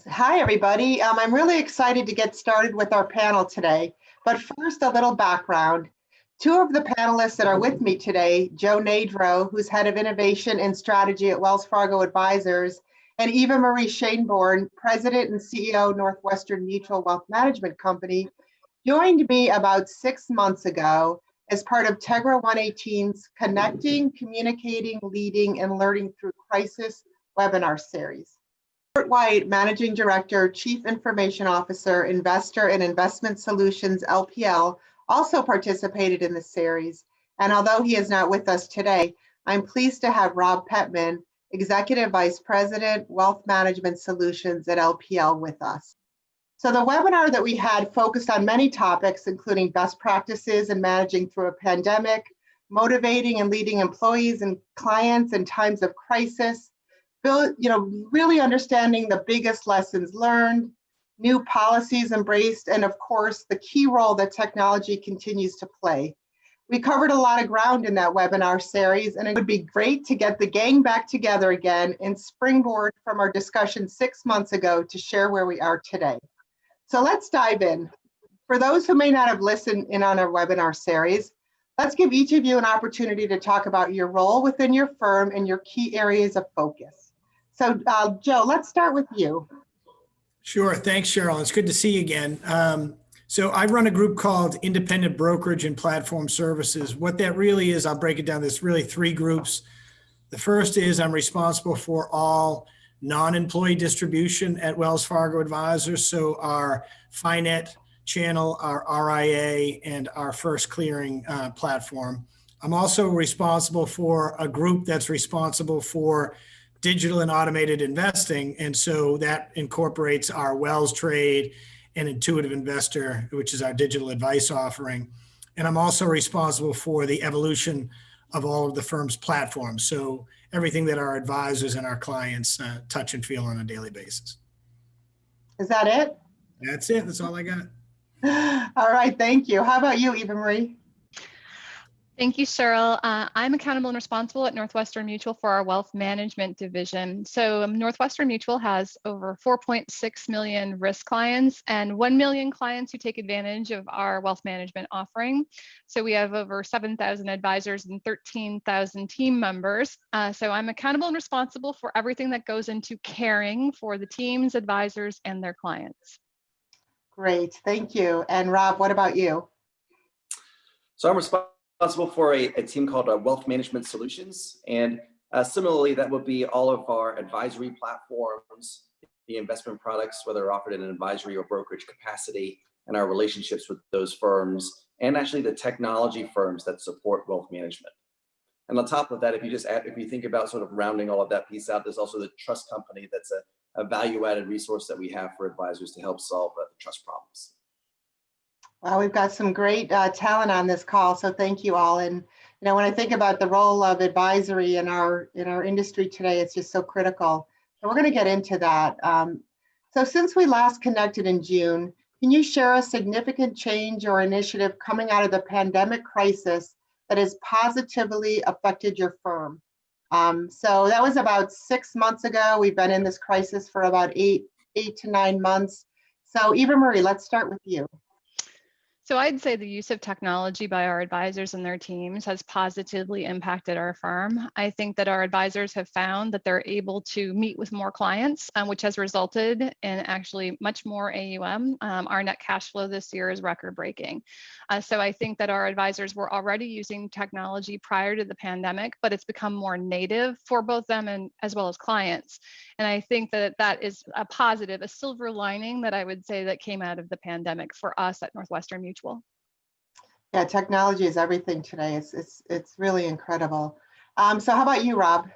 Hi, everybody. I'm really excited to get started with our panel today. But first, a little background. Two of the panelists that are with me today, Joe Nadro, who's Head of Innovation and Strategy at Wells Fargo Advisors, and Eva Marie Shaneborn, President and CEO, Northwestern Mutual Wealth Management Company, joined me about 6 months ago as part of Tegra 118's Connecting, Communicating, Leading, and Learning Through Crisis webinar series. Robert White, Managing Director, Chief Information Officer, Investor and Investment Solutions, LPL, also participated in the series. And although he is not with us today, I'm pleased to have Rob Petman, Executive Vice President, Wealth Management Solutions at LPL with us. So the webinar that we had focused on many topics, including best practices in managing through a pandemic, motivating and leading employees and clients in times of crisis, really understanding the biggest lessons learned, new policies embraced, and of course, the key role that technology continues to play. We covered a lot of ground in that webinar series, and it would be great to get the gang back together again and springboard from our discussion 6 months ago to share where we are today. So let's dive in. For those who may not have listened in on our webinar series, let's give each of you an opportunity to talk about your role within your firm and your key areas of focus. So Joe, let's start with you. Sure. Thanks, Cheryl. It's good to see you again. So I run a group called Independent Brokerage and Platform Services. What that really is, I'll break it down. There's really 3 groups. The first is I'm responsible for all non-employee distribution at Wells Fargo Advisors. So our FiNet channel, our RIA, and our First Clearing platform. I'm also responsible for a group that's responsible for digital and automated investing. And so that incorporates our Wells Trade and Intuitive Investor, which is our digital advice offering. And I'm also responsible for the evolution of all of the firm's platforms. So everything that our advisors and our clients touch and feel on a daily basis. Is that it? That's it. That's all I got. All right. Thank you. How about you, Eva Marie? Thank you, Cheryl. I'm accountable and responsible at Northwestern Mutual for our wealth management division. So Northwestern Mutual has over 4.6 million risk clients and 1 million clients who take advantage of our wealth management offering. So we have over 7,000 advisors and 13,000 team members. So I'm accountable and responsible for everything that goes into caring for the teams, advisors, and their clients. Great. Thank you. And Rob, what about you? So I'm responsible for a team called Wealth Management Solutions. And similarly, that would be all of our advisory platforms, the investment products, whether offered in an advisory or brokerage capacity, and our relationships with those firms, and actually the technology firms that support wealth management. And on top of that, if you think about sort of rounding all of that piece out, there's also the trust company that's a value-added resource that we have for advisors to help solve the trust problems. Well, we've got some great talent on this call, so thank you all. And when I think about the role of advisory in our industry today, it's just so critical. So we're going to get into that. So since we last connected in June, can you share a significant change or initiative coming out of the pandemic crisis that has positively affected your firm? So that was about 6 months ago. We've been in this crisis for about eight to 9 months. So Eva Marie, let's start with you. So I'd say the use of technology by our advisors and their teams has positively impacted our firm. I think that our advisors have found that they're able to meet with more clients, which has resulted in actually much more AUM. Our net cash flow this year is record breaking. So I think that our advisors were already using technology prior to the pandemic, but it's become more native for both them and as well as clients. And I think that that is a positive, a silver lining that I would say that came out of the pandemic for us at Northwestern Mutual. Yeah, technology is everything today. It's really incredible. So how about you, Rob?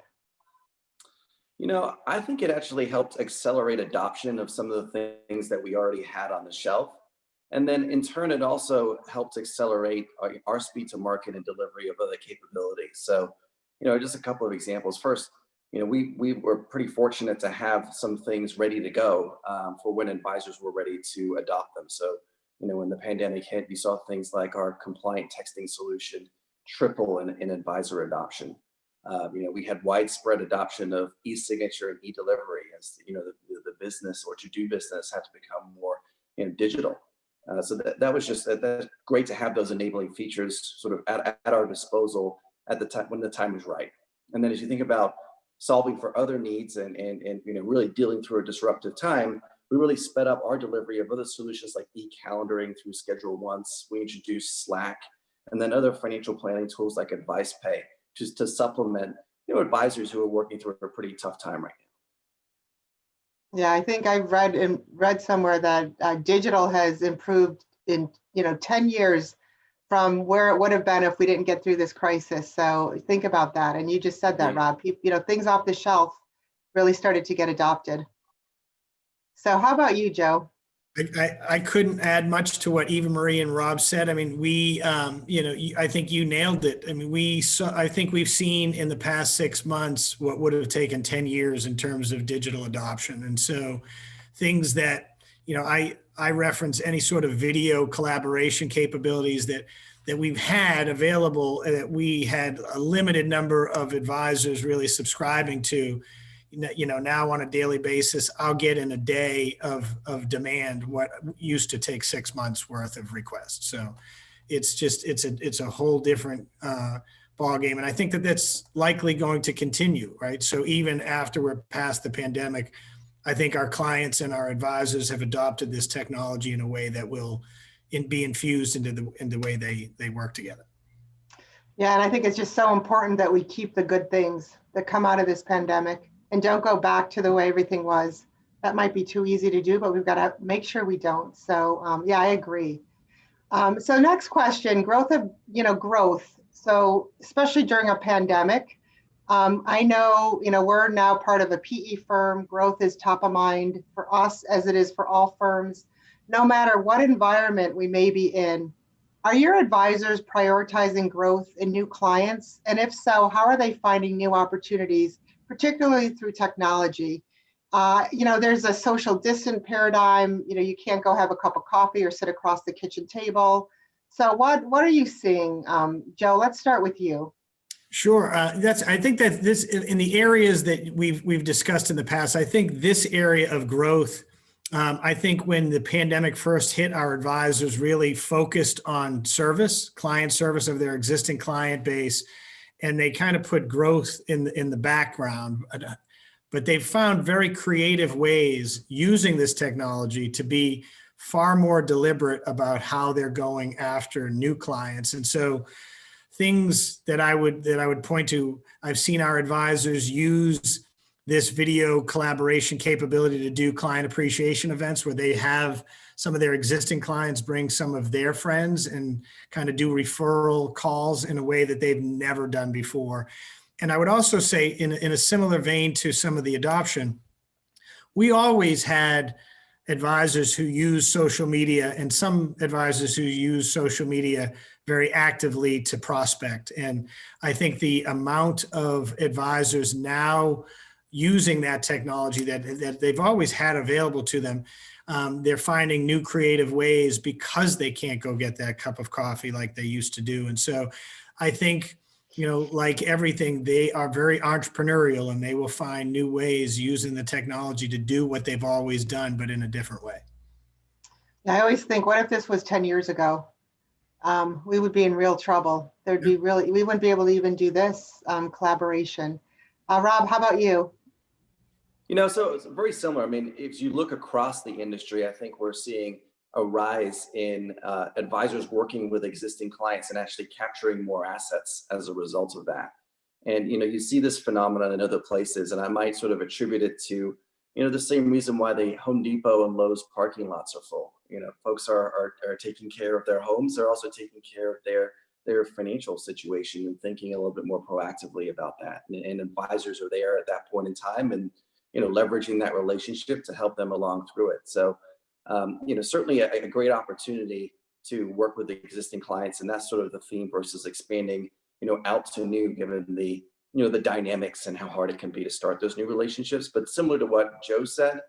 I think it actually helped accelerate adoption of some of the things that we already had on the shelf. And then in turn, it also helped accelerate our speed to market and delivery of other capabilities. So, just a couple of examples. First, we were pretty fortunate to have some things ready to go for when advisors were ready to adopt them. So, when the pandemic hit, we saw things like our compliant texting solution triple in advisor adoption. We had widespread adoption of e-signature and e-delivery as the business or to-do business had to become more digital. So that was just that's great to have those enabling features sort of at our disposal at the time when the time is right. And then as you think about solving for other needs and really dealing through a disruptive time, we really sped up our delivery of other solutions like e-calendaring through Schedule Once. We introduced Slack, and then other financial planning tools like Advice Pay, just to supplement advisors who are working through a pretty tough time right now. Yeah, I think I've read somewhere that digital has improved in 10 years from where it would have been if we didn't get through this crisis. So think about that. And you just said that, Rob. Things off the shelf really started to get adopted. So how about you, Joe? I couldn't add much to what Eva Marie and Rob said. I mean, I think you nailed it. I mean, I think we've seen in the past 6 months what would have taken 10 years in terms of digital adoption. And so things that, I reference any sort of video collaboration capabilities that we've had available, that we had a limited number of advisors really subscribing to. Now on a daily basis, I'll get in a day of demand what used to take 6 months worth of requests. So it's a whole different ball game. And I think that that's likely going to continue, right? So even after we're past the pandemic, I think our clients and our advisors have adopted this technology in a way that will be infused into the way they work together. Yeah, and I think it's just so important that we keep the good things that come out of this pandemic and don't go back to the way everything was. That might be too easy to do, but we've got to make sure we don't. So yeah, I agree. So next question, growth. So especially during a pandemic, I know, we're now part of a PE firm. Growth is top of mind for us as it is for all firms, no matter what environment we may be in. Are your advisors prioritizing growth in new clients? And if so, how are they finding new opportunities, particularly through technology? There's a social distant paradigm. You can't go have a cup of coffee or sit across the kitchen table. So what are you seeing? Joe, let's start with you. Sure. I think that this, in the areas that we've discussed in the past, I think this area of growth, I think when the pandemic first hit, our advisors really focused on client service of their existing client base, and they kind of put growth in the background. But they've found very creative ways using this technology to be far more deliberate about how they're going after new clients. And so things that I would point to, I've seen our advisors use this video collaboration capability to do client appreciation events where they have some of their existing clients bring some of their friends and kind of do referral calls in a way that they've never done before. And I would also say, in a similar vein to some of the adoption, we always had advisors who use social media and some advisors who use social media very actively to prospect. And I think the amount of advisors now using that technology that they've always had available to them, they're finding new creative ways because they can't go get that cup of coffee like they used to do. And so I think, like everything, they are very entrepreneurial and they will find new ways using the technology to do what they've always done, but in a different way. I always think, what if this was 10 years ago? We would be in real trouble. We wouldn't be able to even do this collaboration. Rob, how about you? So it's very similar. I mean, if you look across the industry, I think we're seeing a rise in advisors working with existing clients and actually capturing more assets as a result of that. And, you see this phenomenon in other places, and I might sort of attribute it to, the same reason why the Home Depot and Lowe's parking lots are full. Folks are taking care of their homes. They're also taking care of their financial situation and thinking a little bit more proactively about that. And advisors are there at that point in time and, leveraging that relationship to help them along through it. So, certainly a great opportunity to work with the existing clients. And that's sort of the theme versus expanding, out to new, given the, the dynamics and how hard it can be to start those new relationships. But similar to what Joe said,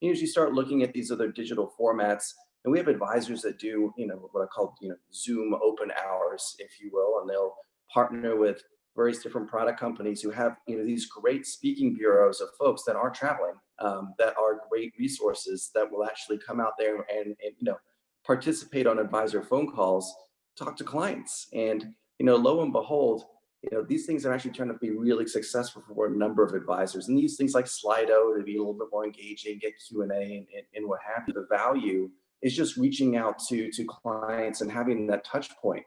as you start looking at these other digital formats, and we have advisors that do, what I call, Zoom open hours, if you will, and they'll partner with, various different product companies who have, these great speaking bureaus of folks that aren't traveling, that are great resources that will actually come out there and participate on advisor phone calls, talk to clients. And, lo and behold, these things are actually turned out to be really successful for a number of advisors. And use things like Slido to be a little bit more engaging, get Q&A and what have you. The value is just reaching out to clients and having that touch point.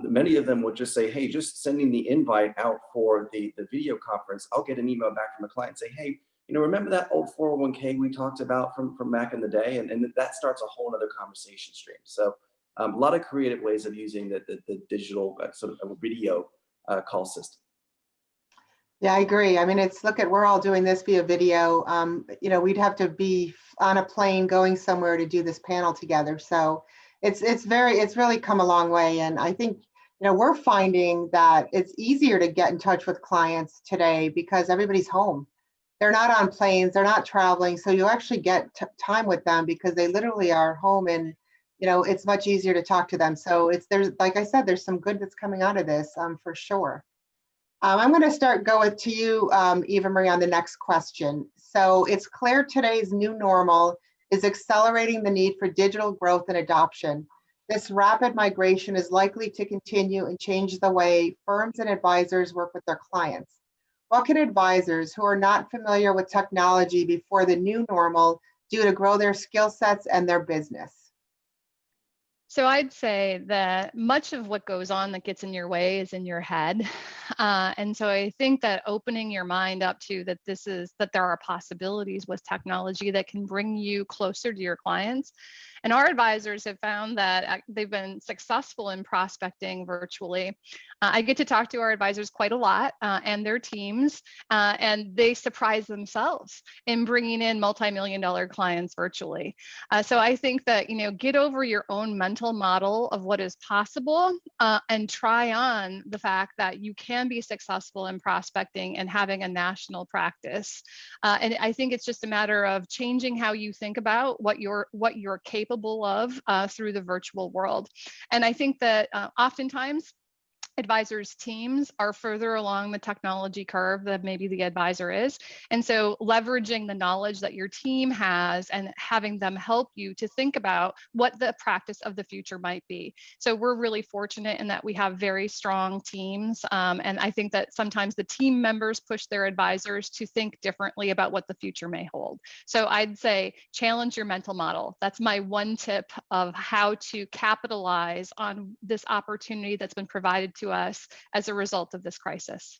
Many of them would just say, hey, just sending the invite out for the video conference, I'll get an email back from a client and say, hey, remember that old 401k we talked about from back in the day? And that starts a whole other conversation stream. So a lot of creative ways of using the digital sort of video call system. Yeah, I agree. I mean, we're all doing this via video. We'd have to be on a plane going somewhere to do this panel together. So it's really come a long way. And I think, we're finding that it's easier to get in touch with clients today because everybody's home. They're not on planes, they're not traveling. So you actually get time with them because they literally are home, and, it's much easier to talk to them. So there's, like I said, there's some good that's coming out of this for sure. I'm going to go to you, Eva Marie, on the next question. So it's clear today's new normal is accelerating the need for digital growth and adoption. This rapid migration is likely to continue and change the way firms and advisors work with their clients. What can advisors who are not familiar with technology before the new normal do to grow their skill sets and their business? So I'd say that much of what goes on that gets in your way is in your head. And so I think that opening your mind up to that there are possibilities with technology that can bring you closer to your clients. And our advisors have found that they've been successful in prospecting virtually. I get to talk to our advisors quite a lot and their teams, and they surprise themselves in bringing in multi-million-dollar clients virtually. So I think that, get over your own mental model of what is possible and try on the fact that you can be successful in prospecting and having a national practice. And I think it's just a matter of changing how you think about what you're capable of through the virtual world. And I think that oftentimes advisors' teams are further along the technology curve than maybe the advisor is. And so leveraging the knowledge that your team has and having them help you to think about what the practice of the future might be. So we're really fortunate in that we have very strong teams. And I think that sometimes the team members push their advisors to think differently about what the future may hold. So I'd say challenge your mental model. That's my one tip of how to capitalize on this opportunity that's been provided to us as a result of this crisis.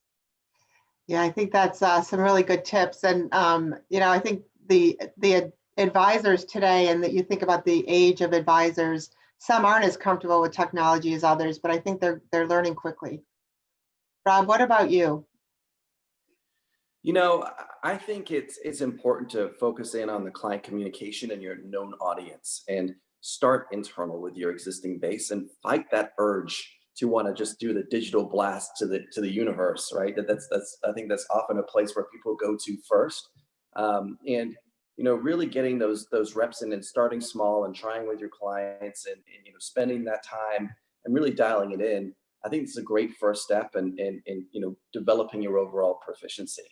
Yeah, I think that's some really good tips. And, I think the advisors today, and that you think about the age of advisors, some aren't as comfortable with technology as others, but I think they're learning quickly. Rob, what about you? I think it's important to focus in on the client communication and your known audience and start internal with your existing base and fight that urge to want to just do the digital blast to the universe, right? I think that's often a place where people go to first. And really getting those reps in and starting small and trying with your clients and spending that time and really dialing it in. I think it's a great first step in developing your overall proficiency.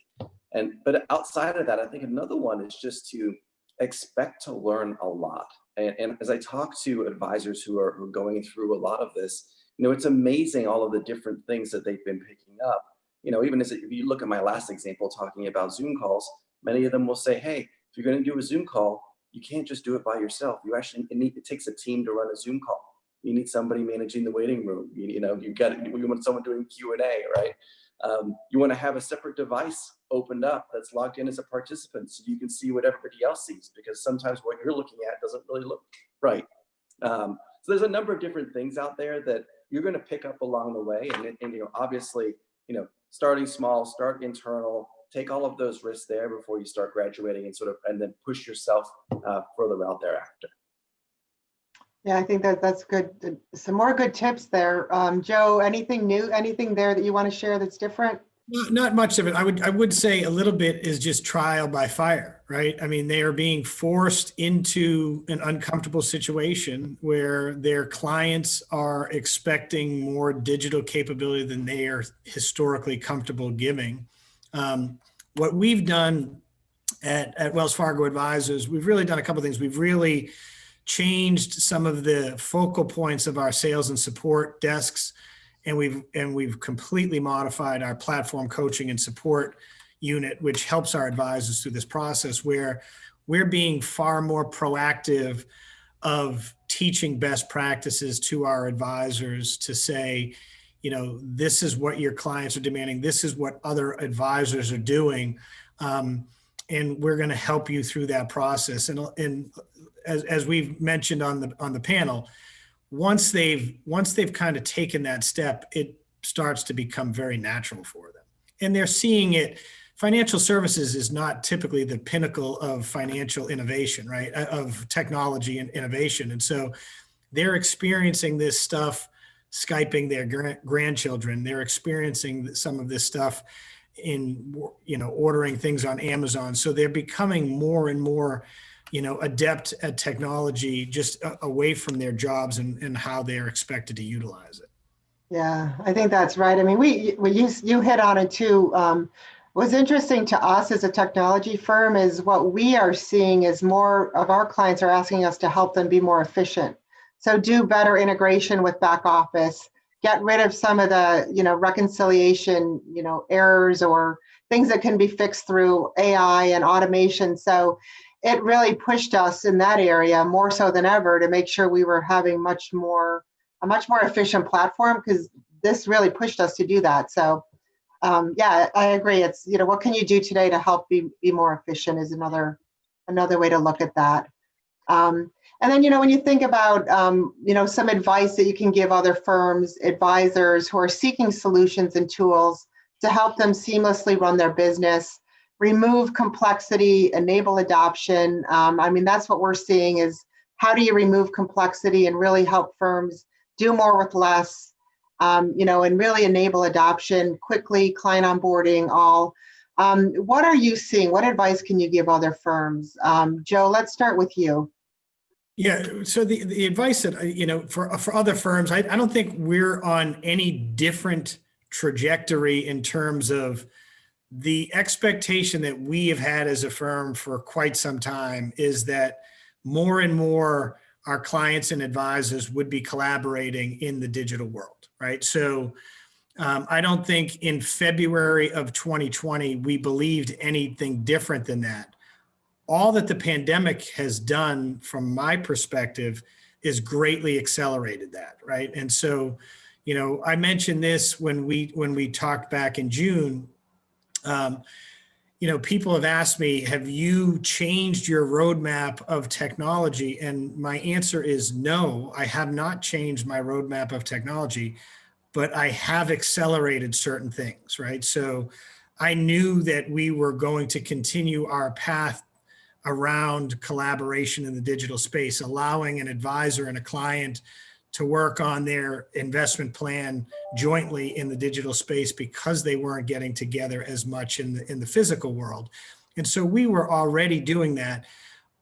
But outside of that, I think another one is just to expect to learn a lot. And as I talk to advisors who are going through a lot of this, it's amazing all of the different things that they've been picking up. Even if you look at my last example talking about Zoom calls, many of them will say, hey, if you're going to do a Zoom call, you can't just do it by yourself. It takes a team to run a Zoom call. You need somebody managing the waiting room. You want someone doing Q&A, right? You want to have a separate device opened up that's logged in as a participant so you can see what everybody else sees, because sometimes what you're looking at doesn't really look right. So there's a number of different things out there that you're going to pick up along the way. And obviously, starting small, start internal, take all of those risks there before you start graduating and then push yourself further out thereafter. Yeah, I think that's good. Some more good tips there. Joe, anything new, anything there that you want to share that's different? Not much of it. I would say a little bit is just trial by fire, right? I mean, they are being forced into an uncomfortable situation where their clients are expecting more digital capability than they are historically comfortable giving. What we've done at Wells Fargo Advisors, we've really done a couple of things. We've really changed some of the focal points of our sales and support desks, and we've completely modified our platform coaching and support unit, which helps our advisors through this process, where we're being far more proactive of teaching best practices to our advisors to say, this is what your clients are demanding, this is what other advisors are doing, and we're going to help you through that process. And as we've mentioned on the panel, once they've kind of taken that step, it starts to become very natural for them. And they're seeing it. Financial services is not typically the pinnacle of financial innovation, right? Of technology and innovation. And so they're experiencing this stuff, Skyping their grandchildren. They're experiencing some of this stuff in, ordering things on Amazon. So they're becoming more and more adept at technology, just away from their jobs and how they're expected to utilize it. Yeah, I think that's right. I mean, you hit on it too. What's interesting to us as a technology firm is what we are seeing is more of our clients are asking us to help them be more efficient. So do better integration with back office, get rid of some of the, reconciliation, errors or things that can be fixed through AI and automation. So it really pushed us in that area more so than ever to make sure we were having a much more efficient platform, because this really pushed us to do that. So yeah, I agree. It's, what can you do today to help be more efficient is another way to look at that. And then, when you think about, some advice that you can give other firms, advisors who are seeking solutions and tools to help them seamlessly run their business, remove complexity, enable adoption. That's what we're seeing is how do you remove complexity and really help firms do more with less, and really enable adoption quickly, client onboarding, all. What are you seeing? What advice can you give other firms? Joe, let's start with you. Yeah. So the advice that, for other firms, I don't think we're on any different trajectory in terms of the expectation that we have had as a firm for quite some time is that more and more our clients and advisors would be collaborating in the digital world, right? So I don't think in February of 2020, we believed anything different than that. All that the pandemic has done, from my perspective, is greatly accelerated that, right? And so, I mentioned this when we talked back in June. People have asked me, have you changed your roadmap of technology? And my answer is no, I have not changed my roadmap of technology, but I have accelerated certain things, right? So I knew that we were going to continue our path around collaboration in the digital space, allowing an advisor and a client to work on their investment plan jointly in the digital space because they weren't getting together as much in the physical world. And so we were already doing that,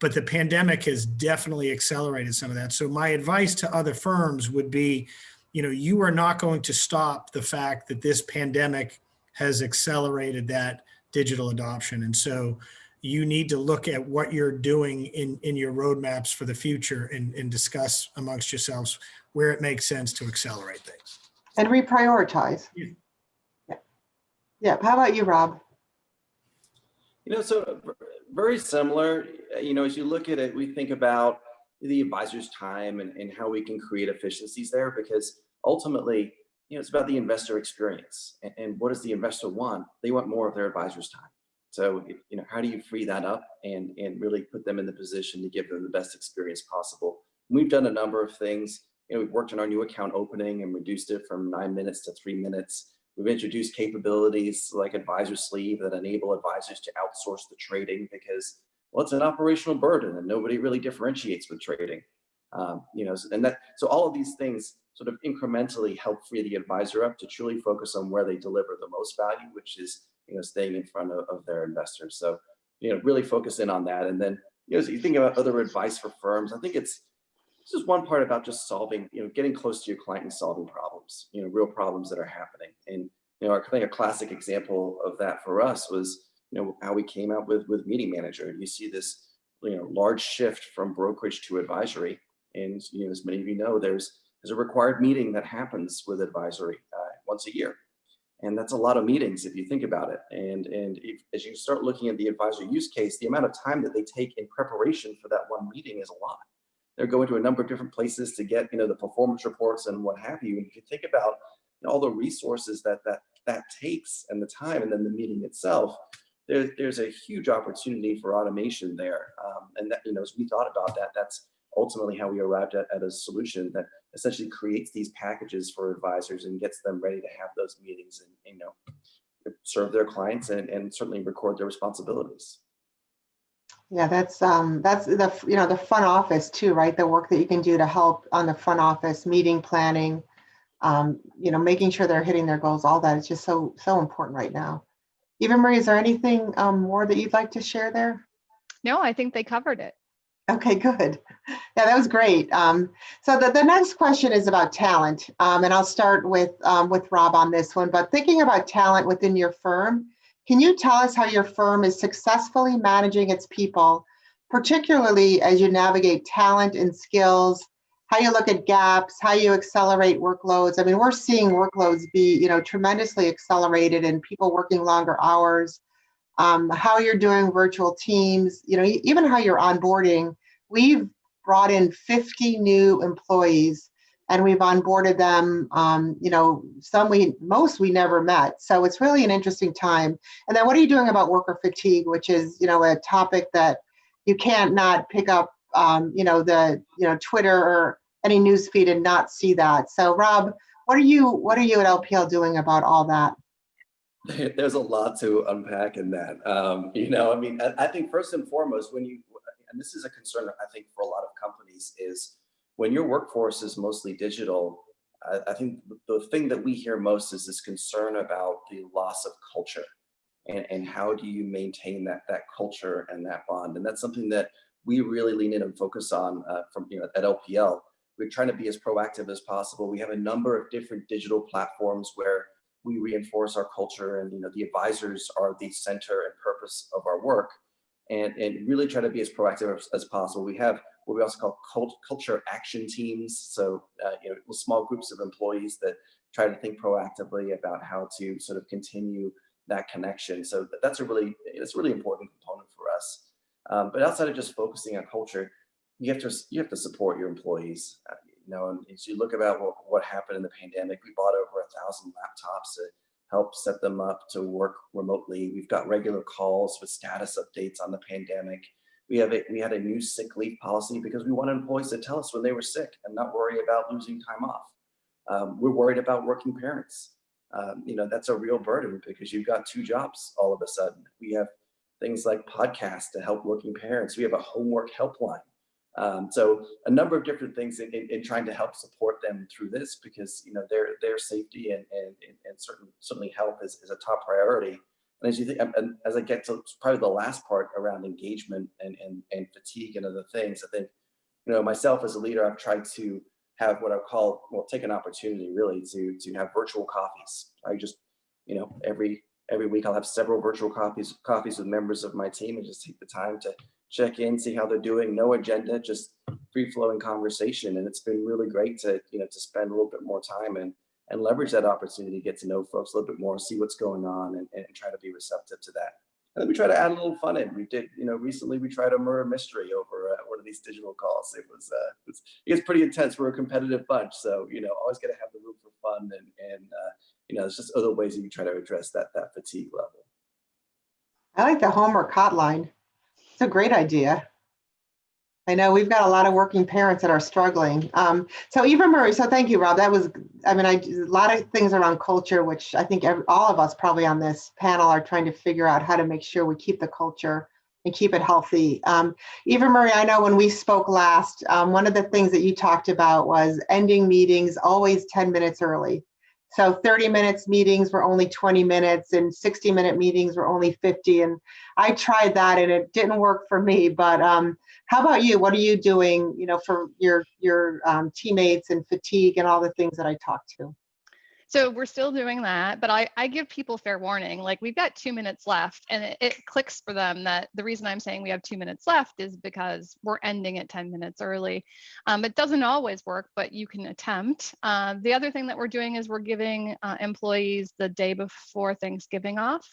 but the pandemic has definitely accelerated some of that. So my advice to other firms would be, you are not going to stop the fact that this pandemic has accelerated that digital adoption. And so you need to look at what you're doing in your roadmaps for the future and discuss amongst yourselves where it makes sense to accelerate things. And reprioritize. Yeah. How about you, Rob? So very similar, as you look at it, we think about the advisor's time and how we can create efficiencies there, because ultimately, it's about the investor experience. And what does the investor want? They want more of their advisor's time. So, how do you free that up and really put them in the position to give them the best experience possible? And we've done a number of things. We've worked on our new account opening and reduced it from 9 minutes to 3 minutes. We've introduced capabilities like Advisor Sleeve that enable advisors to outsource the trading because, well, it's an operational burden and nobody really differentiates with trading. So all of these things sort of incrementally help free the advisor up to truly focus on where they deliver the most value, which is, staying in front of their investors. So, really focus in on that. And then, as you think about other advice for firms, I think this is one part about just solving, getting close to your client and solving problems, real problems that are happening. And, I think a classic example of that for us was, how we came out with Meeting Manager. And you see this, large shift from brokerage to advisory. And, as many of you know, there's a required meeting that happens with advisory once a year. And that's a lot of meetings if you think about it. And as you start looking at the advisor use case, the amount of time that they take in preparation for that one meeting is a lot. They're going to a number of different places to get, the performance reports and what have you. And if you think about all the resources that takes and the time, and then the meeting itself, there's a huge opportunity for automation there. And that, as we thought about that, that's ultimately how we arrived at a solution that essentially creates these packages for advisors and gets them ready to have those meetings and, serve their clients and certainly record their responsibilities. Yeah, that's the the front office too, right? The work that you can do to help on the front office, meeting planning, making sure they're hitting their goals. All that is just so important right now. Eva Marie, is there anything more that you'd like to share there? No, I think they covered it. Okay, good. Yeah, that was great. So the next question is about talent, and I'll start with Rob on this one. But thinking about talent within your firm, can you tell us how your firm is successfully managing its people, particularly as you navigate talent and skills, how you look at gaps, how you accelerate workloads? I mean, we're seeing workloads be, tremendously accelerated and people working longer hours. How you're doing virtual teams, even how you're onboarding. We've brought in 50 new employees and we've onboarded them, most we never met. So it's really an interesting time. And then what are you doing about worker fatigue, which is, a topic that you can't not pick up, Twitter or any news feed and not see that. So Rob, what are you at LPL doing about all that? There's a lot to unpack in that. I think first and foremost, and this is a concern, I think, for a lot of companies, is when your workforce is mostly digital, I think the thing that we hear most is this concern about the loss of culture and how do you maintain that culture and that bond. And that's something that we really lean in and focus on at LPL. We're trying to be as proactive as possible. We have a number of different digital platforms where we reinforce our culture, and the advisors are the center and purpose of our work, and really try to be as proactive as possible. We have what we also call culture action teams. So small groups of employees that try to think proactively about how to sort of continue that connection. So that's a really important component for us. But outside of just focusing on culture, you have to support your employees. And as you look about what happened in the pandemic, we bought over 1,000 laptops to help set them up to work remotely. We've got regular calls with status updates on the pandemic. We had a new sick leave policy because we wanted employees to tell us when they were sick and not worry about losing time off. We're worried about working parents. That's a real burden because you've got 2 jobs all of a sudden. We have things like podcasts to help working parents. We have a homework helpline. So a number of different things in trying to help support them through this, because their safety and certainly health is a top priority. And as you think, and as I get to probably the last part around engagement and fatigue and other things, I think myself as a leader, I've tried to have what I call take an opportunity really to have virtual coffees. I just every week I'll have several virtual coffees with members of my team and just take the time to check in, see how they're doing. No agenda, just free flowing conversation. And it's been really great to spend a little bit more time and leverage that opportunity to get to know folks a little bit more, see what's going on, and try to be receptive to that. And then we try to add a little fun in. We did, recently we tried a murder mystery over one of these digital calls. It gets pretty intense. We're a competitive bunch, so always got to have the room for fun, and there's just other ways that you try to address that fatigue level. I like the homework hotline. It's a great idea. I know we've got a lot of working parents that are struggling. So Eva Marie, so thank you, Rob. That was, a lot of things around culture, which I think all of us probably on this panel are trying to figure out how to make sure we keep the culture, and keep it healthy. Eva Marie, I know when we spoke last, one of the things that you talked about was ending meetings always 10 minutes early. So 30 minutes meetings were only 20 minutes and 60-minute meetings were only 50. And I tried that and it didn't work for me. But how about you? What are you doing, for your teammates and fatigue and all the things that I talked to? So we're still doing that, but I give people fair warning. Like, we've got 2 minutes left, and it clicks for them that the reason I'm saying we have 2 minutes left is because we're ending at 10 minutes early. It doesn't always work, but you can attempt. The other thing that we're doing is we're giving employees the day before Thanksgiving off.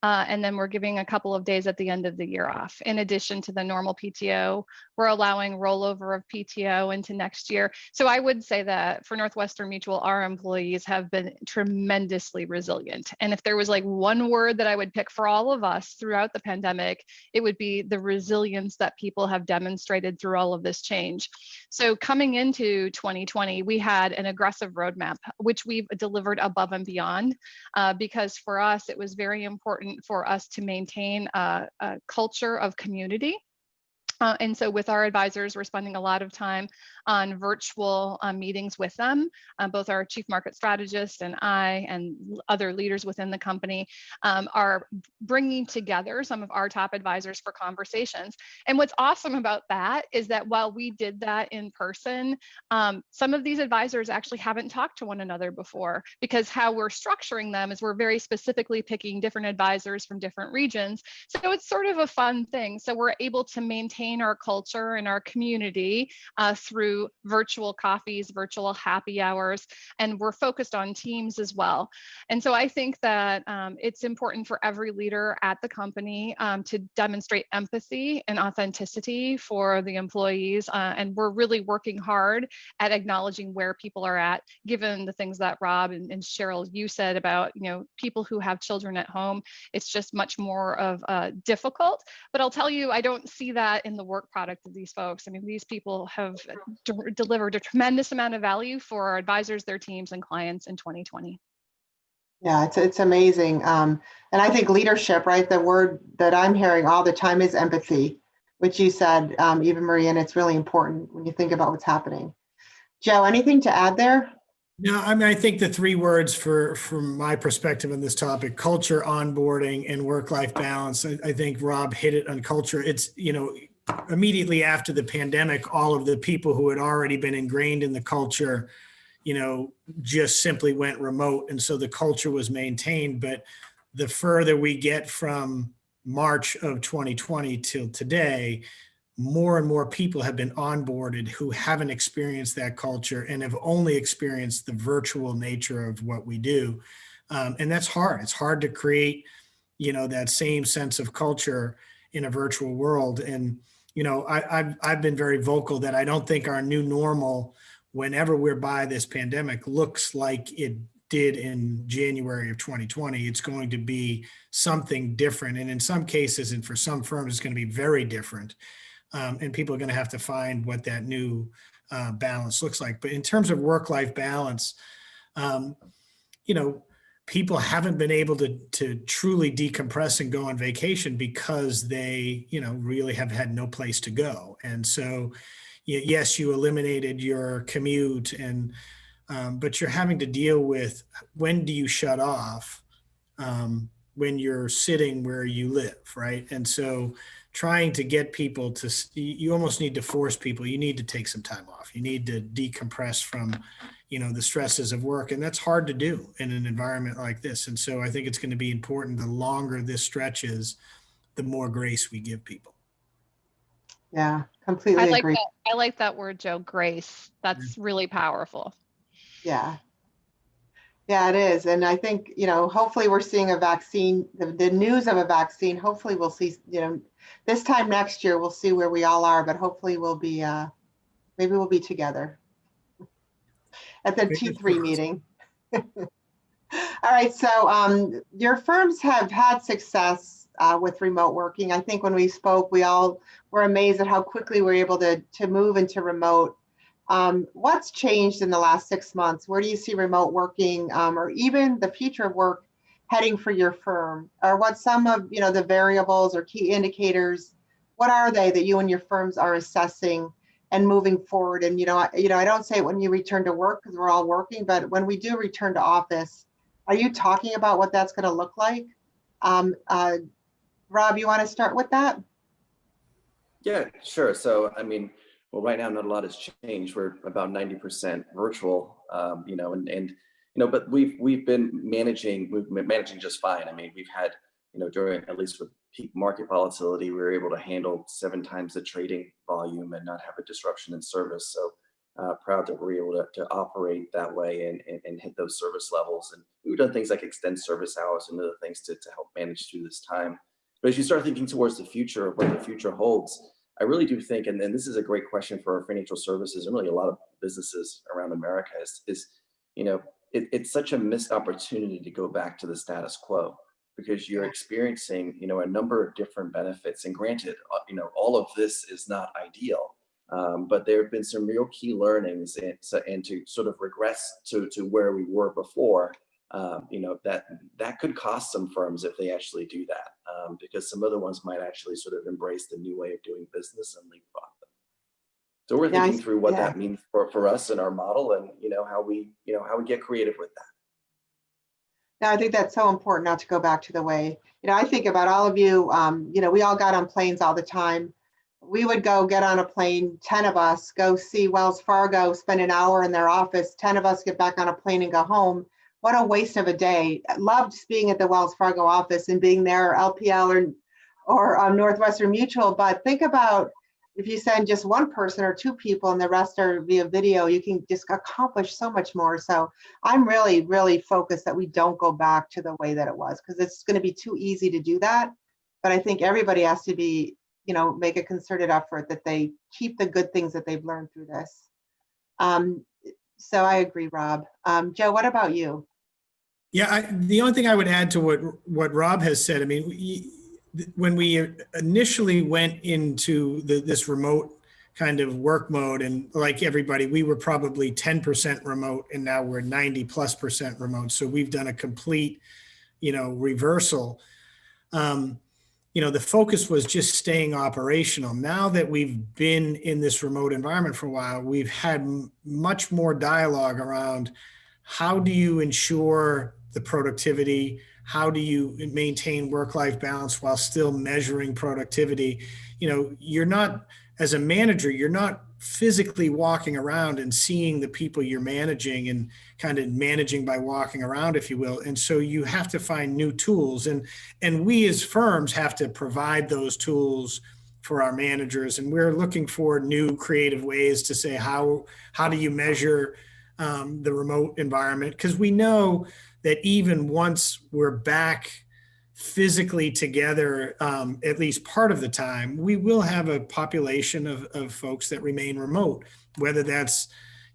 And then we're giving a couple of days at the end of the year off. In addition to the normal PTO, we're allowing rollover of PTO into next year. So I would say that for Northwestern Mutual, our employees have been tremendously resilient. And if there was like one word that I would pick for all of us throughout the pandemic, it would be the resilience that people have demonstrated through all of this change. So coming into 2020, we had an aggressive roadmap, which we've delivered above and beyond, because for us, it was very important for us to maintain a culture of community. And so with our advisors, we're spending a lot of time on virtual meetings with them. Both our chief market strategist and I and other leaders within the company are bringing together some of our top advisors for conversations. And what's awesome about that is that while we did that in person, some of these advisors actually haven't talked to one another before, because how we're structuring them is we're very specifically picking different advisors from different regions. So it's sort of a fun thing. So we're able to maintain our culture and our community through virtual coffees, virtual happy hours, and we're focused on teams as well. And so I think that it's important for every leader at the company to demonstrate empathy and authenticity for the employees. And we're really working hard at acknowledging where people are at, given the things that Rob and Cheryl, you said about, people who have children at home. It's just much more of difficult. But I'll tell you, I don't see that in the work product of these folks. I mean, these people have delivered a tremendous amount of value for our advisors, their teams, and clients in 2020. Yeah, it's amazing. And I think leadership, right? The word that I'm hearing all the time is empathy, which you said, Eva Marie, and it's really important when you think about what's happening. Joe, anything to add there? No, I mean, I think the three words from my perspective on this topic: culture, onboarding, and work-life balance. I think Rob hit it on culture. It's, immediately after the pandemic, all of the people who had already been ingrained in the culture, just simply went remote. And so the culture was maintained. But the further we get from March of 2020 till today, more and more people have been onboarded who haven't experienced that culture and have only experienced the virtual nature of what we do. And that's hard. It's hard to create, that same sense of culture in a virtual world. And, I've been very vocal that I don't think our new normal, whenever we're by this pandemic, looks like it did in January of 2020. It's going to be something different. And in some cases, and for some firms, it's going to be very different. And people are going to have to find what that new balance looks like. But in terms of work-life balance, people haven't been able to truly decompress and go on vacation because they, really have had no place to go. And so, yes, you eliminated your commute, but you're having to deal with, when do you shut off when you're sitting where you live, right? And so trying to get people to, you almost need to force people, you need to take some time off. You need to decompress from, the stresses of work. And that's hard to do in an environment like this. And so I think it's going to be important, the longer this stretches, the more grace we give people. Yeah, completely agree. I like that word, Joe, grace. That's really powerful. Yeah. Yeah, it is. And I think, hopefully we're seeing a vaccine, the news of a vaccine. Hopefully we'll see, this time next year, we'll see where we all are, but hopefully we'll be, maybe we'll be together at the T3 meeting. All right. So your firms have had success with remote working. I think when we spoke, we all were amazed at how quickly we were able to move into remote. What's changed in the last 6 months? Where do you see remote working or even the future of work heading for your firm? Or what some of the variables or key indicators what are they that you and your firms are assessing and moving forward? And, I don't say it when you return to work because we're all working, but when we do return to office, are you talking about what that's going to look like? Rob, you want to start with that? Yeah, sure. So, I mean, well, right now, not a lot has changed. We're about 90% virtual, but we've been managing just fine. I mean, we've had, during, at least with peak market volatility, we were able to handle 7 times the trading volume and not have a disruption in service. So proud that we're able to operate that way and hit those service levels. And we've done things like extend service hours and other things to help manage through this time. But as you start thinking towards the future of what the future holds, I really do think, and this is a great question for our financial services and really a lot of businesses around America, it's such a missed opportunity to go back to the status quo because you're experiencing, a number of different benefits. And granted, all of this is not ideal, but there have been some real key learnings and to sort of regress to where we were before. That could cost some firms if they actually do that, because some other ones might actually sort of embrace the new way of doing business and leapfrog them. So we're thinking through what that means for us and our model, and how we get creative with that. No, I think that's so important not to go back to the way. I think about all of you. We all got on planes all the time. We would go get on a plane, 10 of us go see Wells Fargo, spend an hour in their office, 10 of us get back on a plane and go home. What a waste of a day. I loved being at the Wells Fargo office and being there, LPL or Northwestern Mutual. But think about if you send just one person or 2 people and the rest are via video, you can just accomplish so much more. So I'm really, really focused that we don't go back to the way that it was, because it's going to be too easy to do that. But I think everybody has to be, make a concerted effort that they keep the good things that they've learned through this. So I agree, Rob. Joe, what about you? Yeah, the only thing I would add to what Rob has said, I mean, when we initially went into this remote kind of work mode, and like everybody, we were probably 10% remote, and now we're 90+% remote. So we've done a complete, reversal. The focus was just staying operational. Now that we've been in this remote environment for a while, we've had much more dialogue around how do you ensure the productivity? How do you maintain work-life balance while still measuring productivity? You're not, as a manager, you're not physically walking around and seeing the people you're managing and kind of managing by walking around, if you will. And so you have to find new tools. And we as firms have to provide those tools for our managers. And we're looking for new creative ways to say, how do you measure the remote environment? Because we know that even once we're back physically together, at least part of the time, we will have a population of folks that remain remote, whether that's,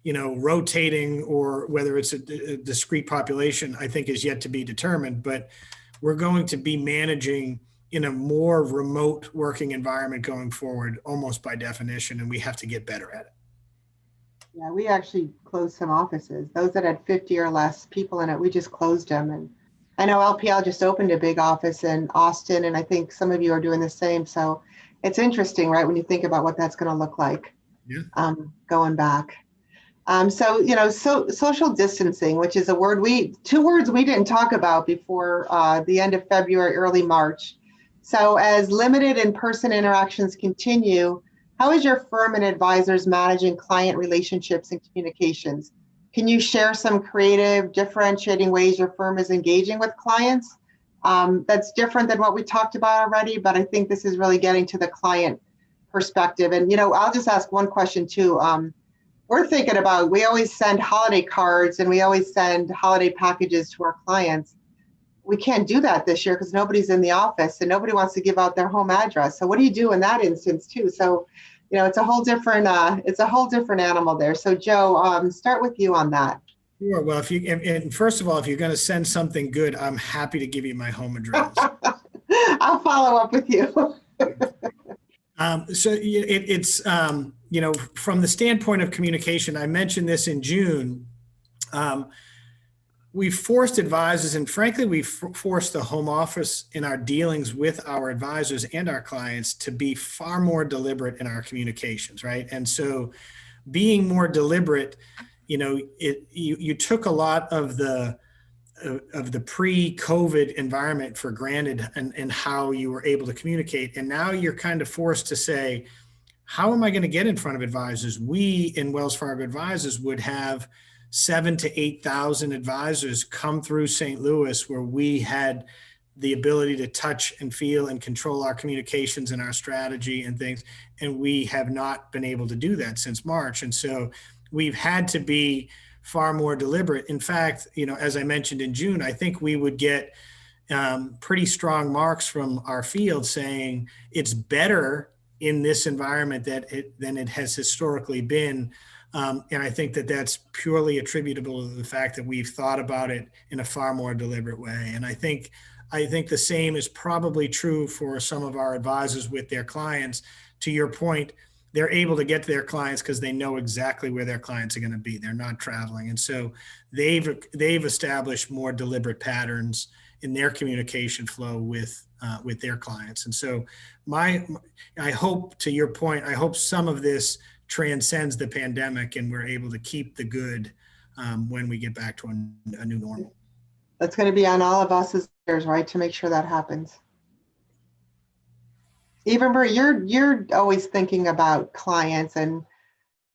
rotating or whether it's a discrete population, I think is yet to be determined. But we're going to be managing in a more remote working environment going forward, almost by definition, and we have to get better at it. Yeah, we actually closed some offices. Those that had 50 or less people in it, we just closed them. And I know LPL just opened a big office in Austin, and I think some of you are doing the same. So it's interesting, right, when you think about what that's going to look like going back. Social distancing, which is two words we didn't talk about before the end of February, early March. So as limited in-person interactions continue, how is your firm and advisors managing client relationships and communications? Can you share some creative, differentiating ways your firm is engaging with clients? That's different than what we talked about already, but I think this is really getting to the client perspective. And, I'll just ask one question too. We're thinking about, we always send holiday cards and we always send holiday packages to our clients. We can't do that this year because nobody's in the office and nobody wants to give out their home address. So what do you do in that instance too? So, it's a whole different animal there. So Joe, start with you on that. Sure. Well, and first of all, if you're going to send something good, I'm happy to give you my home address. I'll follow up with you. So it's, from the standpoint of communication, I mentioned this in June. we've forced advisors, and frankly, we've forced the home office in our dealings with our advisors and our clients to be far more deliberate in our communications, right? And so being more deliberate, you took a lot of the pre-COVID environment for granted and how you were able to communicate. And now you're kind of forced to say, how am I going to get in front of advisors? We in Wells Fargo Advisors would have 7,000 to 8,000 advisors come through St. Louis, where we had the ability to touch and feel and control our communications and our strategy and things. And we have not been able to do that since March. And so we've had to be far more deliberate. In fact, as I mentioned in June, I think we would get pretty strong marks from our field saying it's better in this environment than it has historically been. And I think that that's purely attributable to the fact that we've thought about it in a far more deliberate way. And I think the same is probably true for some of our advisors with their clients. To your point, they're able to get to their clients because they know exactly where their clients are going to be. They're not traveling. And so they've established more deliberate patterns in their communication flow with their clients. And so I hope, to your point, I hope some of this transcends the pandemic and we're able to keep the good when we get back to a new normal. That's going to be on all of us as leaders, right, to make sure that happens. Evenber, you're always thinking about clients, and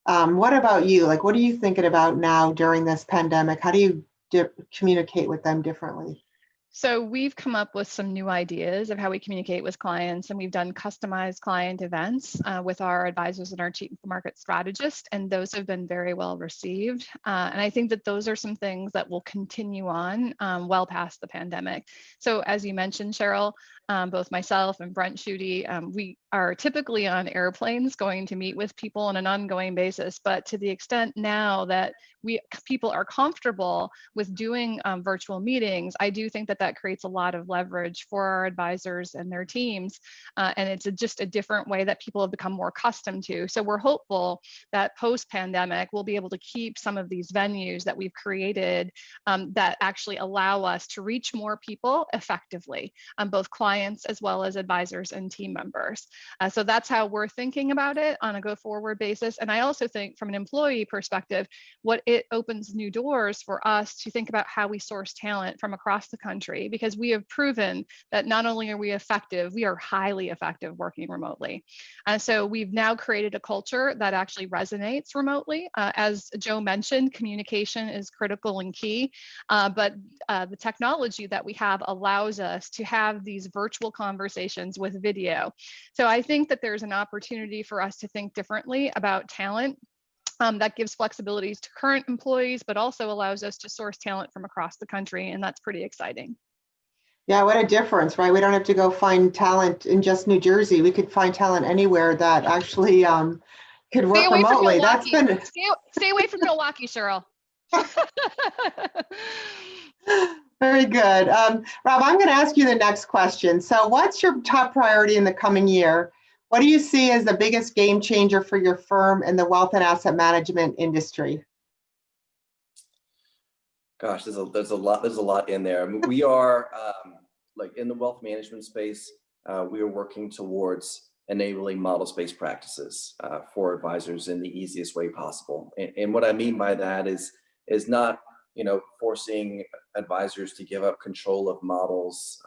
what about you? Like, what are you thinking about now during this pandemic? How do you communicate with them differently? So we've come up with some new ideas of how we communicate with clients, and we've done customized client events with our advisors and our chief market strategist, and those have been very well received. And I think that those are some things that will continue on well past the pandemic. So as you mentioned, Cheryl, both myself and Brent Schutte, we are typically on airplanes going to meet with people on an ongoing basis, but to the extent now that people are comfortable with doing virtual meetings, I do think that creates a lot of leverage for our advisors and their teams. And it's just a different way that people have become more accustomed to. So we're hopeful that post-pandemic, we'll be able to keep some of these venues that we've created that actually allow us to reach more people effectively, both clients as well as advisors and team members. So that's how we're thinking about it on a go-forward basis. And I also think from an employee perspective, what it opens new doors for us to think about how we source talent from across the country, because we have proven that not only are we effective, we are highly effective working remotely. So we've now created a culture that actually resonates remotely. As Joe mentioned, communication is critical and key, but the technology that we have allows us to have these virtual conversations with video. So I think that there's an opportunity for us to think differently about talent. That gives flexibilities to current employees, but also allows us to source talent from across the country, and that's pretty exciting. Yeah, what a difference, right? We don't have to go find talent in just New Jersey. We could find talent anywhere that actually could work remotely. That's been stay away from Milwaukee, Cheryl. Very good. Rob, I'm going to ask you the next question. So what's your top priority in the coming year? What do you see as the biggest game changer for your firm in the wealth and asset management industry? Gosh, there's a lot in there. I mean, we are like in the wealth management space. We are working towards enabling models-based practices for advisors in the easiest way possible. And what I mean by that is not forcing advisors to give up control of models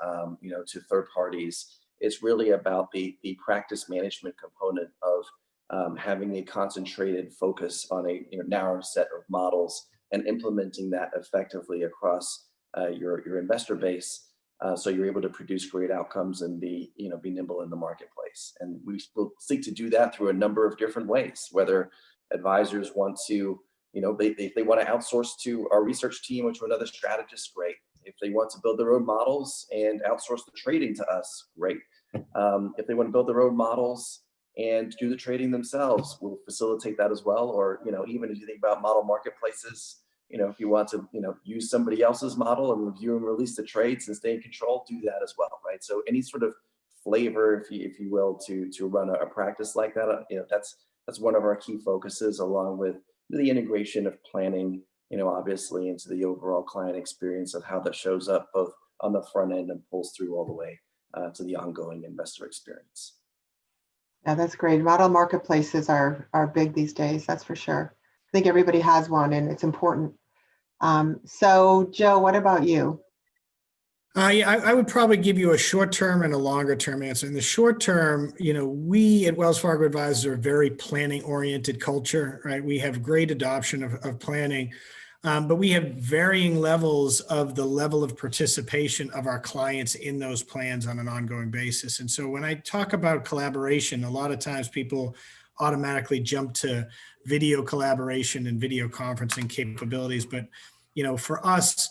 to third parties. It's really about the practice management component of having a concentrated focus on a narrow set of models and implementing that effectively across your investor base, so you're able to produce great outcomes and be nimble in the marketplace. And we will seek to do that through a number of different ways. Whether advisors want to, they want to outsource to our research team or to another strategist, great. If they want to build their own models and outsource the trading to us, great. If they want to build their own models and do the trading themselves, we'll facilitate that as well. Or, even if you think about model marketplaces, if you want to, use somebody else's model and review and release the trades and stay in control, do that as well, right? So any sort of flavor, if you will, to run a practice like that, that's one of our key focuses, along with the integration of planning obviously into the overall client experience of how that shows up both on the front end and pulls through all the way to the ongoing investor experience. Yeah, that's great. Model marketplaces are big these days, that's for sure. I think everybody has one and it's important. So Joe, what about you? Yeah, I would probably give you a short term and a longer term answer. In the short term, we at Wells Fargo Advisors are a very planning oriented culture, right? We have great adoption of planning, but we have varying levels of the level of participation of our clients in those plans on an ongoing basis. And so when I talk about collaboration, a lot of times people automatically jump to video collaboration and video conferencing capabilities. But, for us,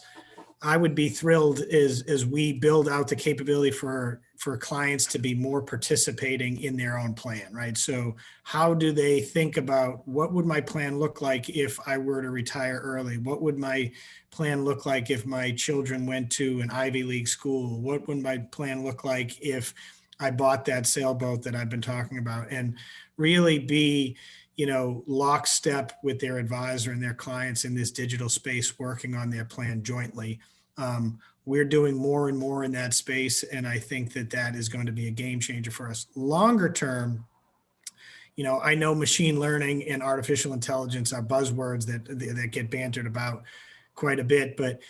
I would be thrilled as we build out the capability for clients to be more participating in their own plan, right? So how do they think about what would my plan look like if I were to retire early? What would my plan look like if my children went to an Ivy League school? What would my plan look like if I bought that sailboat that I've been talking about? And really be lockstep with their advisor and their clients in this digital space, working on their plan jointly. We're doing more and more in that space, and I think that is going to be a game changer for us. Longer term, I know machine learning and artificial intelligence are buzzwords that get bantered about quite a bit, but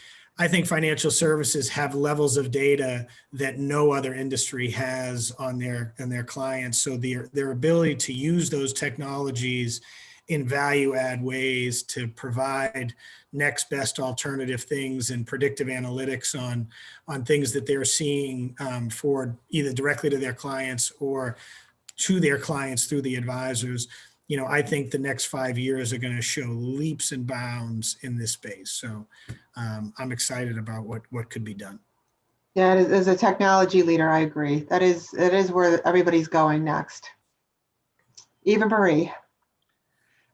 I think financial services have levels of data that no other industry has on their clients. So their ability to use those technologies in value add ways to provide next best alternative things and predictive analytics on things that they're seeing for either directly to their clients or to their clients through the advisors. I think the next 5 years are going to show leaps and bounds in this space. So I'm excited about what could be done. Yeah, as a technology leader, I agree. That is where everybody's going next. Eva Marie.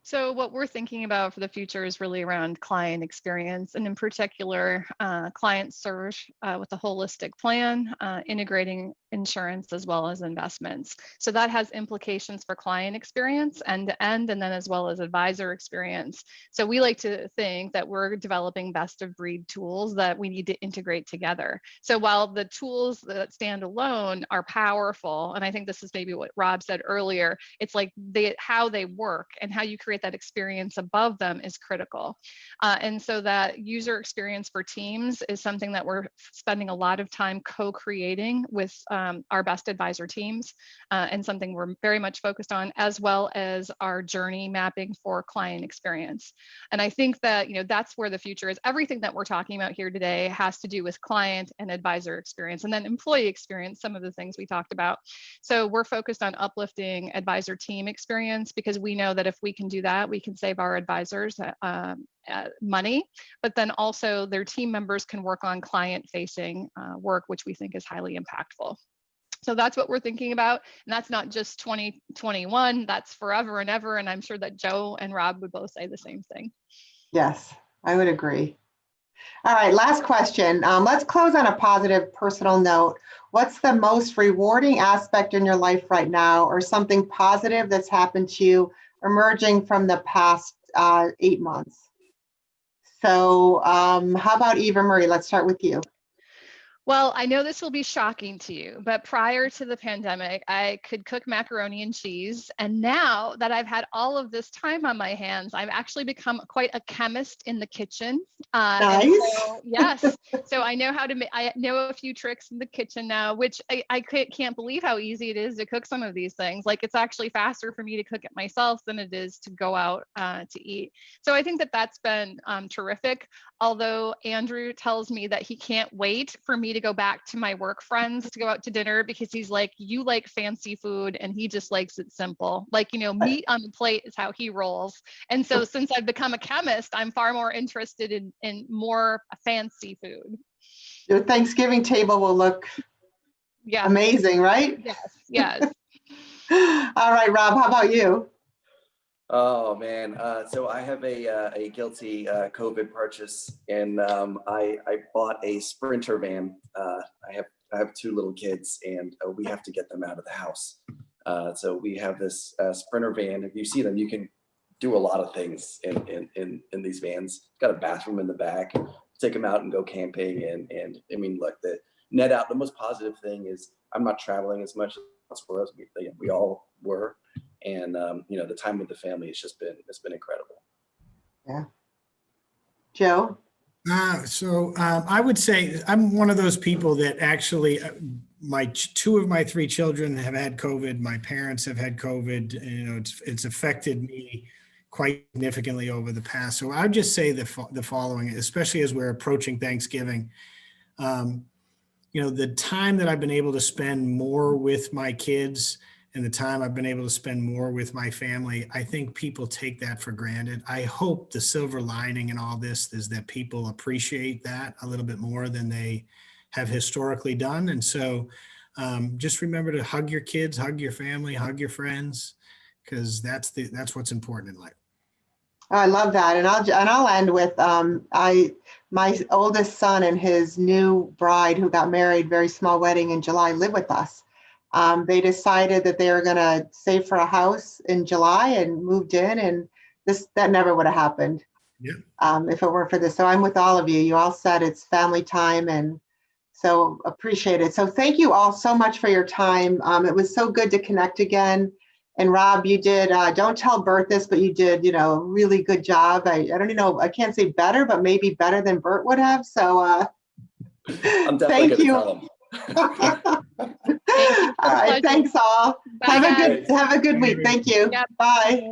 So what we're thinking about for the future is really around client experience, and in particular, client serve with a holistic plan, integrating insurance as well as investments. So that has implications for client experience end to end, and then as well as advisor experience. So we like to think that we're developing best of breed tools that we need to integrate together. So while the tools that stand alone are powerful, and I think this is maybe what Rob said earlier, it's like how they work and how you create that experience above them is critical. And so that user experience for teams is something that we're spending a lot of time co-creating with our best advisor teams, and something we're very much focused on, as well as our journey mapping for client experience. And I think that that's where the future is. Everything that we're talking about here today has to do with client and advisor experience, and then employee experience, some of the things we talked about. So we're focused on uplifting advisor team experience, because we know that if we can do that, we can save our advisors money, but then also their team members can work on client-facing work, which we think is highly impactful. So that's what we're thinking about. And that's not just 2021, that's forever and ever. And I'm sure that Joe and Rob would both say the same thing. Yes, I would agree. All right, last question. Let's close on a positive personal note. What's the most rewarding aspect in your life right now, or something positive that's happened to you emerging from the past 8 months? So how about Eva Marie? Let's start with you. Well, I know this will be shocking to you, but prior to the pandemic, I could cook macaroni and cheese. And now that I've had all of this time on my hands, I've actually become quite a chemist in the kitchen. Nice. So, yes. So I know how to I know a few tricks in the kitchen now, which I can't believe how easy it is to cook some of these things. Like, it's actually faster for me to cook it myself than it is to go out to eat. So I think that that's been terrific. Although Andrew tells me that he can't wait for me to go back to my work friends to go out to dinner, because he's like, you like fancy food and he just likes it simple. Like, meat on the plate is how he rolls. And so since I've become a chemist, I'm far more interested in more fancy food. Your Thanksgiving table will look amazing, right? Yes, yes. All right, Rob, how about you? Oh man, so I have a guilty COVID purchase, and I bought a Sprinter van. I have 2 little kids, and we have to get them out of the house. So we have this Sprinter van. If you see them, you can do a lot of things in these vans. Got a bathroom in the back, take them out and go camping. And I mean, look, the net out, the most positive thing is I'm not traveling as much as we all were. And, you know, the time with the family has just been, it's been incredible. Yeah. Joe? I would say I'm one of those people that actually, two of my three children have had COVID. My parents have had COVID. And, you know, it's affected me quite significantly over the past. So I'd just say the following, especially as we're approaching Thanksgiving. You know, the time that I've been able to spend more with my kids and the time I've been able to spend more with my family, I think people take that for granted. I hope the silver lining in all this is that people appreciate that a little bit more than they have historically done. And so just remember to hug your kids, hug your family, hug your friends, because that's what's important in life. I love that, and I'll end with my oldest son and his new bride who got married, very small wedding in July, live with us. They decided that they were going to save for a house in July and moved in, and that never would have happened. Yeah. If it weren't for this. So I'm with all of you. You all said it's family time, and so appreciate it. So thank you all so much for your time. It was so good to connect again. And Rob, you did, don't tell Bert this, but you did, you know, a really good job. I don't even know, I can't say better, but maybe better than Bert would have. So I'm definitely going to tell him. All right, thanks all. Bye, Have a good week. Thank you. Yep. Bye.